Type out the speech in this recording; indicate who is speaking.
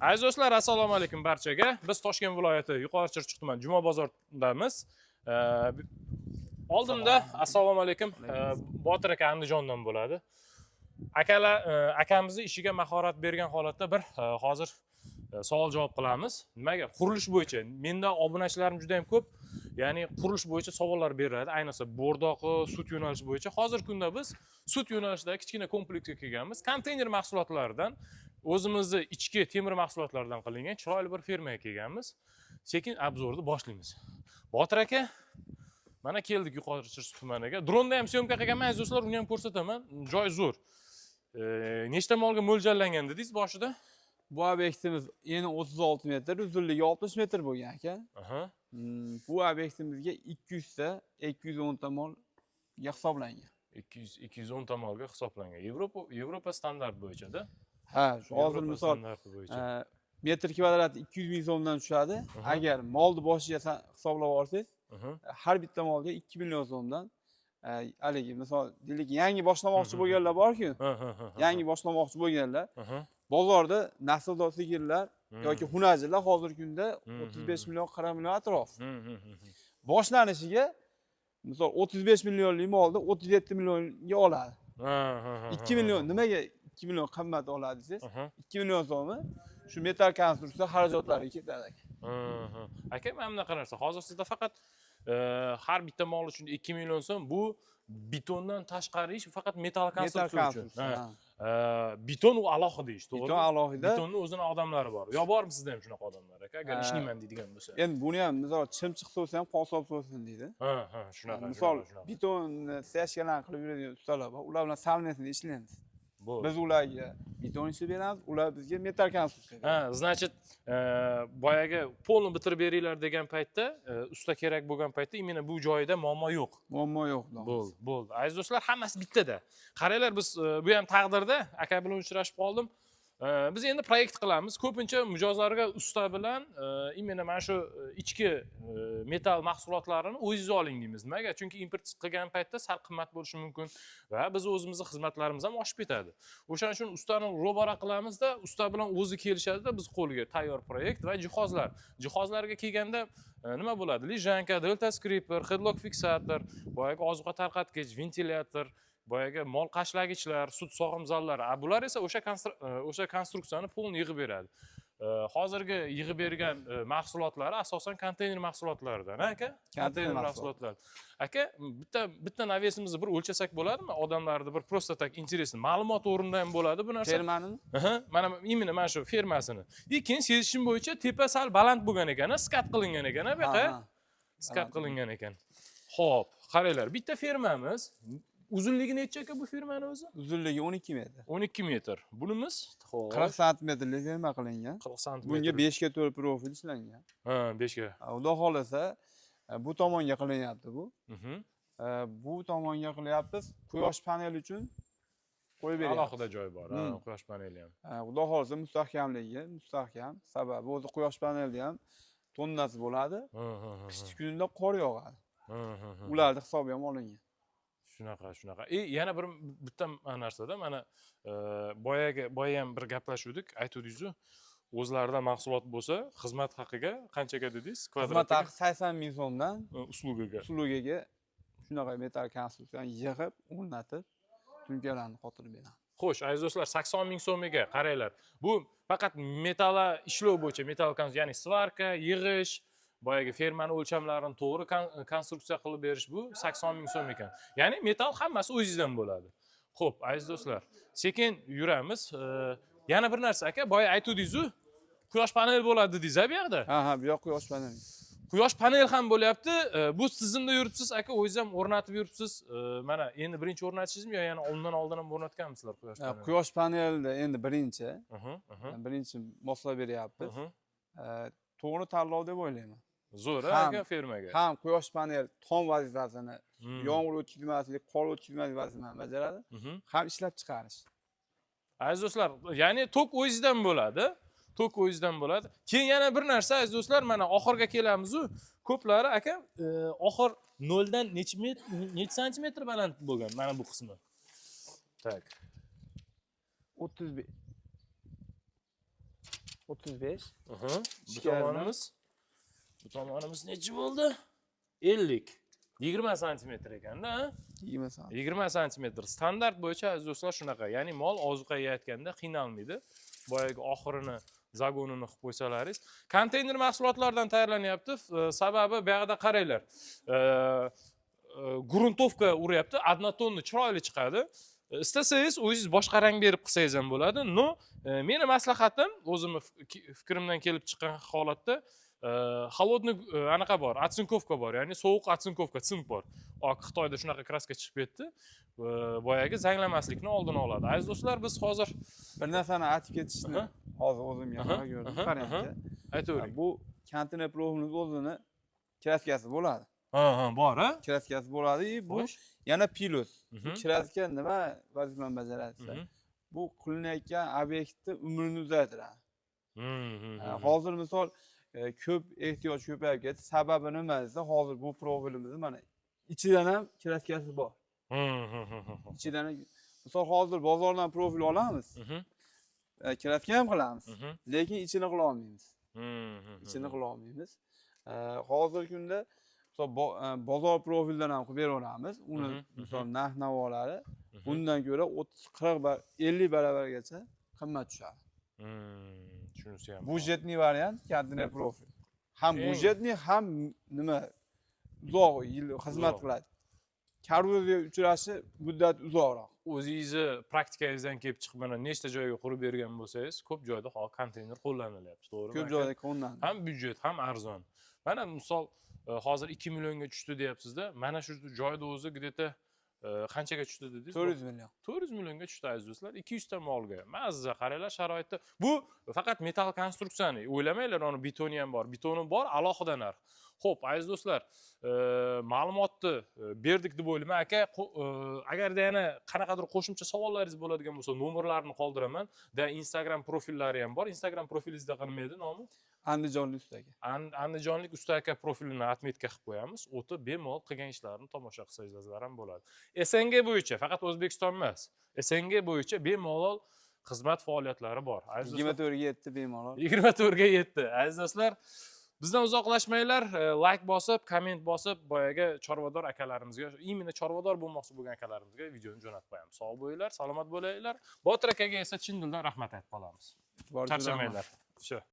Speaker 1: Aziz do'stlar, assalomu alaykum barchaga. Biz Toshkent viloyati Yuqori Chirchiq tuman Juma bozoridamiz. Oldimda assalomu alaykum. Botir aka Andijondan bo'ladi. Akamizni ishiga mahorat bergan holatda bir hozir savol javob qilamiz. Nimaga? Qurilish bo'yicha mendan obunachilarim juda ham ko'p. Ya'ni qurilish bo'yicha savollar beradi, ayniqsa bo'rdoqi, sut yo'nalishi bo'yicha. Hozirgi kunda biz sut yo'nalishidagi kichkina kompleksga kelganmiz. Konteyner mahsulotlaridan o'zimizni ichki temir mahsulotlardan qilingan chiroyli bir fermaga kelganmiz. Sekin obzorni boshlaymiz. Botir aka, mana keldik Yuqori Chirchiq tumaniga. Dronda ham syomka qilganman, aziz do'stlar, uni ham ko'rsataman. Joy zo'r. Nechta molga mo'ljallangan dedingiz boshida?
Speaker 2: Bu obyektimiz eni 36 metr, uzunligi 60 metr bo'lgan ekan. Bu obyektimizga 200 ta, 210 ta molga hisoblangan.
Speaker 1: 210 ta molga hisoblangan. Yevropa standart bo'yicha-da.
Speaker 2: Ha, hozir misol metr kvadrat 200 ming so'mdan tushadi. Agar molni boshiga hisoblab olsangiz, har bitta molga 2 million so'mdan haligi misol deylik yangi boshlamoqchi bo'lganlar bor-ku. Yangi boshlamoqchi bo'lganlar bozorda nasldor sigirlar yoki hunarchilar hozirgi kunda 35 million 40 million atrof. Boshlanishiga misol 35 millionlik molni 37 millionga oladi. 2 million nimaga 2 million qimmat oladi desangiz, 2 million so'mi shu metal konstruksiya xarajatlariga ketadi.
Speaker 1: Aka, mana bunaqa narsa. Hozir sizda faqat har bitta mol uchun 2 million so'm, bu betondan tashqari ish, faqat metal konstruksiya uchun. Beton u alohida ish, to'g'rimi?
Speaker 2: Beton alohida.
Speaker 1: Betonning o'zini odamlari bor. Yo bormi sizda ham shunaqa odamlar aka? Agar ishlayman deydigan bo'lsa.
Speaker 2: Endi buni ham misol chimchiq bo'lsa ham qosob bo'lsin deydi.
Speaker 1: Shunaqa.
Speaker 2: Misol betonni siyashkalar qilib yuradigan ustalar bor. Ular bilan savmiyatda ishlaymiz. Biz ularga beton ishib beramiz, ular bizga metal konstruksiya.
Speaker 1: Значит, boyaga polni bitirib beringlar degan paytda, usta kerak bo'lgan paytda imенно bu joyida muammo yo'q.
Speaker 2: Muammo yo'q.
Speaker 1: Bo'ldi. Aziz do'stlar, hammasi bittada. Qaranglar, biz bu ham taqdirda aka bilan uchrashib qoldim. Biz endi proyekt qilamiz. Ko'pincha mijozlarga usta bilan imенно mana shu ichki metal mahsulotlarini o'zingiz oling deymiz. Nimaga? Chunki import qilgan paytda sal qimmat bo'lishi mumkin va biz o'zimizning xizmatlarimiz ham oshib ketadi. O'shaning uchun ustani ro'bara qilamizda, usta bilan o'zi kelishadi-da, biz qo'lga tayyor proyekt va jihozlar. Jihozlarga kelganda nima bo'ladi? Lijanka, delta skriper, headlock fiksator, boyaga ozuqa tarqatgich, ventilyator, boyaga mol qashlagichlar, sut sog'im zallari. Bular esa o'sha konstruksiyani polni yig'ib beradi. Hozirgi yig'ib bergan mahsulotlari asosan konteyner mahsulotlaridan, aka? Konteyner mahsulotlar. Aka, bitta navesimizni bir o'lchasak bo'ladimi? Odamlarni bir prosta tak interesni ma'lumot o'rinda ham bo'ladi bu narsa.
Speaker 2: Fermani?
Speaker 1: Mana imенно mana shu fermasini. Keyin sezishim bo'yicha tepa sal baland bo'lgan ekan, skat qilingan ekan, bu yoqqa. Skat qilingan ekan. Xo'p, qaranglar, bitta fermamiz. Uzunligi necha aka bu fermani o'zi?
Speaker 2: Uzunligi 12 metr.
Speaker 1: 12 metr. Bunimiz
Speaker 2: 40 santimetrlik ferma qilingan.
Speaker 1: 40 santimetr.
Speaker 2: Bunga 5 ga 4 profil ishlangan.
Speaker 1: 5 ga.
Speaker 2: Xudo xolasa bu tomonga qilinyapti bu. Bu tomonga qilyapmiz. Quyosh paneli uchun qo'yib beryapmiz.
Speaker 1: Alohida joy bor, quyosh paneli ham.
Speaker 2: Xudo xolasa mustahkamligi, mustahkam. Sababi o'zi quyosh panelida ham tonnasi bo'ladi. Qish kunida qor yog'adi. Ularning hisobi ham olingan.
Speaker 1: Shunaqa. Yana bitta narsada mana boya ham bir gaplashuvdik, aytdingiz-ku, o'zlaridan mahsulot bo'lsa, xizmat haqiga qanchaga dedingiz?
Speaker 2: Xizmat haqi 80 ming so'mdan
Speaker 1: uslugiga
Speaker 2: shunaqa metal konstruksiyani yig'ib, o'rnatib, tunkalarni qotirib beramiz.
Speaker 1: Xo'sh, aziz do'stlar, 80 ming so'miga qaranglar. Bu faqat metall ishlov bo'yicha, metal konstruksiya, ya'ni svarka, yig'ish, boyaga fermani o'lchamlarini to'g'ri konstruksiya qilib berish bu 80 ming so'm ekan. Ya'ni metal hammasi o'zingizdan bo'ladi. Xo'p, aziz do'stlar, sekin yuramiz. Yana bir narsa aka, boya aytdingiz-ku, quyosh panel bo'ladi dedingiz bu yoqda.
Speaker 2: Bu yoq quyosh panel.
Speaker 1: Quyosh panel ham bo'lyapti. Bu tizimda yuribsiz aka, o'zingiz ham o'rnatib yuribsiz. Mana endi birinchi o'rnatishingizmi yo yana oldin ham o'rnatganmisizlar quyosh panelni?
Speaker 2: Quyosh panelda endi birinchi moslab beryapmiz. To'g'ri tanlov deb o'ylayman.
Speaker 1: Zo'r aka fermaga.
Speaker 2: Ham quyosh panel tom vazifasini, yomg'ir o'tkazmaslik, qor o'tkazmaslik vazifasini bajaradi. Ham ishlab chiqarish.
Speaker 1: Aziz do'stlar, ya'ni tok o'zingizdan bo'ladi. Keyin yana bir narsa aziz do'stlar, mana oxirga kelamiz-ku. Ko'plari aka, oxir 0 dan necha santimetr baland bo'lgan mana bu qismi. Tak.
Speaker 2: 35 35.
Speaker 1: Bu
Speaker 2: İchkaridan.
Speaker 1: tomonimiz necha bo'ldi? 50. 20 santimetr ekanda, ha?
Speaker 2: 20 sant.
Speaker 1: 20 santimetr. Standart bo'yicha aziz do'stlar shunaqa. Ya'ni mol ozuqa yeyotganda qiynalmaydi. Boyagi oxirini, zagonini qilib qo'ysalaringiz. Konteyner mahsulotlaridan tayyorlanyapti. Sababi bu yerda qaranglar. Gruntovka uryapti, однотонный chiroyli chiqadi. Istasangiz o'zingiz boshqa rang berib qilsangiz ham bo'ladi. No, meni maslahatim, o'zimning fikrimdan kelib chiqqan holatda холодный anaqa bor, otsinkovka bor, ya'ni sovuq otsinkovka, sink bor. Xitoyda shunaqa kraska chiqib ketdi. Boyagi zanglamaslikni oldini oladi. Aziz do'stlar, biz hozir
Speaker 2: Bir narsani aytib ketishni hozir o'zim yana ko'rdim. Qarang.
Speaker 1: aytavering.
Speaker 2: Bu konteyner profilimiz o'zini kraskasi bo'ladi.
Speaker 1: Bor, ha?
Speaker 2: Kraskasi bo'ladi, bu yana plus. Bu kraska nima vazifani bajaradi? Bu qilinayotgan obyektni umrini uzaytiradi. Hozir misol ko'p ehtiyoj ko'payib ketdi. Sababi nima desa, hozir bu profilimizni mana ichidan ham kraskasi bor. Ichidan misol hozir bozordan profil olamiz. Kraska ham qilamiz, lekin ichini qila olmaymiz. Ichini qila olmaymiz. Hozirgi kunda misol bozor profildan ham qilib beraveramiz. Uni misol narx-navolari bundan ko'ra 30, 40, 50 baravargacha qimmat tushadi.
Speaker 1: Shunisi ham.
Speaker 2: Budjetli variant konteyner profil. Ham budjetli, ham nima uzoq yil xizmat qiladi. Korroziyga uchrashi muddat uzoqroq.
Speaker 1: O'zingizni praktikangizdan kelib chiqib mana nechta joyga qurib bergan bo'lsangiz, ko'p joyda hozir konteyner qo'llanilyapti, to'g'rimi?
Speaker 2: Ko'p joyda qo'llanadi.
Speaker 1: Ham byudjet, ham arzon. Mana misol hozir 2 millionga tushdi deyapsiz-da. Mana shu joyda o'zi где-то qanchaga tushdi dedingiz?
Speaker 2: 400 million.
Speaker 1: 400 millionga tushdi aziz do'stlar. 200 ta molga. Mazza qaranglar sharoitda. Bu faqat metal konstruksiyani o'ylamanglar, uni betoni ham bor. Betoni bor, alohida narx. Xo'p, aziz do'stlar, ma'lumotni berdik deb o'ylayman. Aka, agarda yana qanaqadir qo'shimcha savollaringiz bo'ladigan bo'lsa, nomerlarni qoldiraman. Da Instagram profillari ham bor. Instagram profilingizda nima edi nomi?
Speaker 2: Andijonlik usta aka.
Speaker 1: Andijonlik usta aka profilini atmetka qilib qo'yamiz. O'tib bemalol qilgan ishlarini tomosha qilsangizlar ham bo'ladi. SNG bo'yicha, faqat O'zbekiston emas. SNG bo'yicha bemalol xizmat faoliyatlari bor. Aziz do'stlar,
Speaker 2: 24 ga yetdi bemalol.
Speaker 1: 24 ga yetdi. Aziz do'stlar, bizdan uzoqlashmanglar, like bosib, komment bosib, boyaga chorvador akalarimizga, imенно chorvador bo'lmoqchi bo'lgan akalarimizga videoni jo'natib qo'yamiz. Sog' bo'linglar, salomat bo'linglar. Botir akaga esa chin dildan rahmat aytib qolamiz. Charchamanglar. Shu.